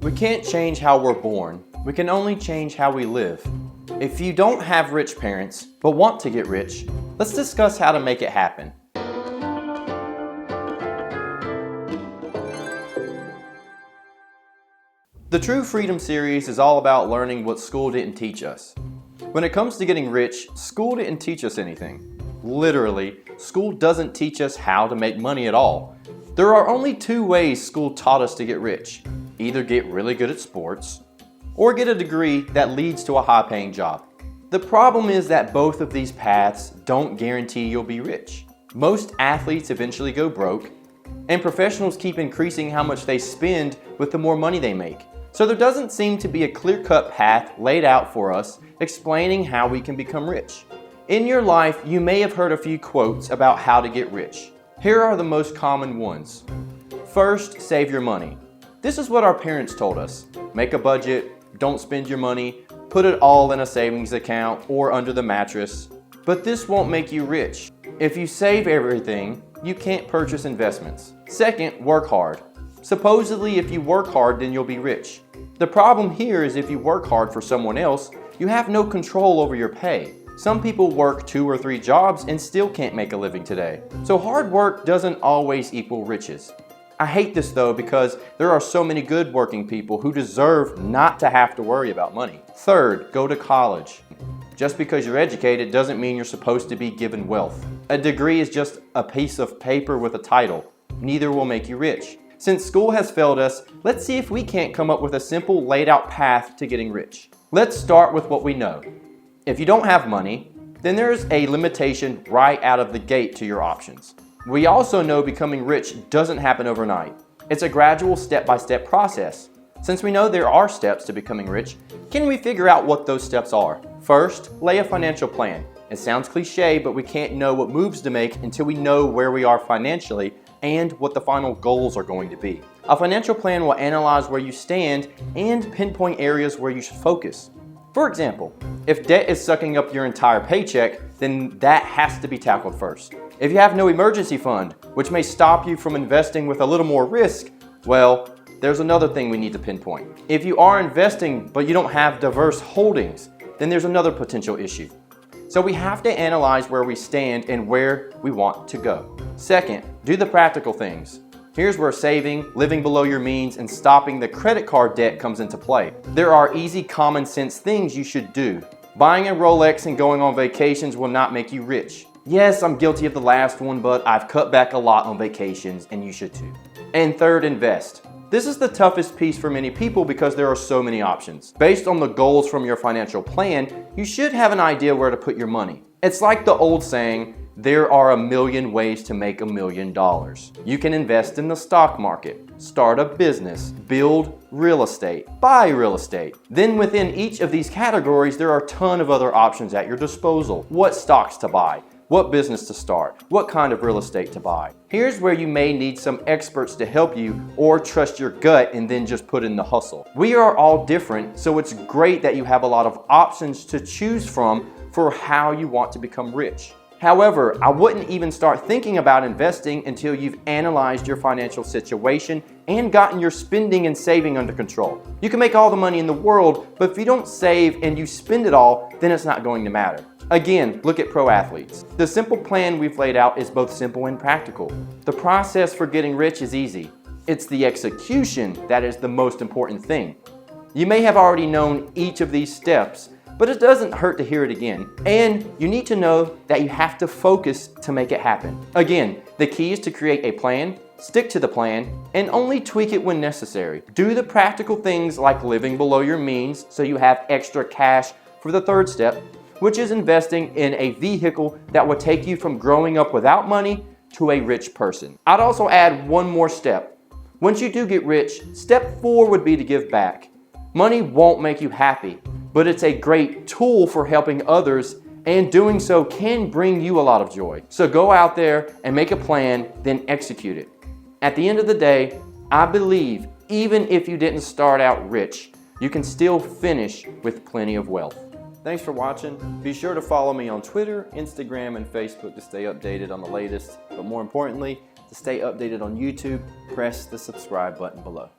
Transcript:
We can't change how we're born. We can only change how we live. If you don't have rich parents, but want to get rich, let's discuss how to make it happen. The True Freedom series is all about learning what school didn't teach us. When it comes to getting rich, school didn't teach us anything. Literally, school doesn't teach us how to make money at all. There are only two ways school taught us to get rich. Either get really good at sports, or get a degree that leads to a high-paying job. The problem is that both of these paths don't guarantee you'll be rich. Most athletes eventually go broke, and professionals keep increasing how much they spend with the more money they make. So there doesn't seem to be a clear-cut path laid out for us explaining how we can become rich. In your life, you may have heard a few quotes about how to get rich. Here are the most common ones. First, save your money. This is what our parents told us. Make a budget, don't spend your money, put it all in a savings account or under the mattress. But this won't make you rich. If you save everything, you can't purchase investments. Second, work hard. Supposedly, if you work hard, then you'll be rich. The problem here is if you work hard for someone else, you have no control over your pay. Some people work 2 or 3 jobs and still can't make a living today. So hard work doesn't always equal riches. I hate this though because there are so many good working people who deserve not to have to worry about money. Third, go to college. Just because you're educated doesn't mean you're supposed to be given wealth. A degree is just a piece of paper with a title. Neither will make you rich. Since school has failed us, let's see if we can't come up with a simple laid out path to getting rich. Let's start with what we know. If you don't have money, then there's a limitation right out of the gate to your options. We also know becoming rich doesn't happen overnight. It's a gradual step-by-step process. Since we know there are steps to becoming rich, can we figure out what those steps are? First, lay a financial plan. It sounds cliche, but we can't know what moves to make until we know where we are financially and what the final goals are going to be. A financial plan will analyze where you stand and pinpoint areas where you should focus. For example, if debt is sucking up your entire paycheck, then that has to be tackled first. If you have no emergency fund, which may stop you from investing with a little more risk, well, there's another thing we need to pinpoint. If you are investing but you don't have diverse holdings, then there's another potential issue. So we have to analyze where we stand and where we want to go. Second, do the practical things. Here's where saving, living below your means, and stopping the credit card debt comes into play. There are easy, common sense things you should do. Buying a Rolex and going on vacations will not make you rich. Yes, I'm guilty of the last one, but I've cut back a lot on vacations, and you should too. And third, invest. This is the toughest piece for many people because there are so many options. Based on the goals from your financial plan, you should have an idea where to put your money. It's like the old saying, there are a million ways to make $1 million. You can invest in the stock market, start a business, build real estate, buy real estate. Then within each of these categories, there are a ton of other options at your disposal. What stocks to buy, what business to start, what kind of real estate to buy. Here's where you may need some experts to help you or trust your gut and then just put in the hustle. We are all different, so it's great that you have a lot of options to choose from for how you want to become rich. However, I wouldn't even start thinking about investing until you've analyzed your financial situation and gotten your spending and saving under control. You can make all the money in the world, but if you don't save and you spend it all, then it's not going to matter. Again, look at pro athletes. The simple plan we've laid out is both simple and practical. The process for getting rich is easy. It's the execution that is the most important thing. You may have already known each of these steps, but it doesn't hurt to hear it again. And you need to know that you have to focus to make it happen. Again, the key is to create a plan, stick to the plan, and only tweak it when necessary. Do the practical things like living below your means so you have extra cash for the third step, which is investing in a vehicle that will take you from growing up without money to a rich person. I'd also add one more step. Once you do get rich, step 4 would be to give back. Money won't make you happy, but it's a great tool for helping others, and doing so can bring you a lot of joy. So go out there and make a plan, then execute it. At the end of the day, I believe even if you didn't start out rich, you can still finish with plenty of wealth. Thanks for watching. Be sure to follow me on Twitter, Instagram, and Facebook to stay updated on the latest. But more importantly, to stay updated on YouTube, press the subscribe button below.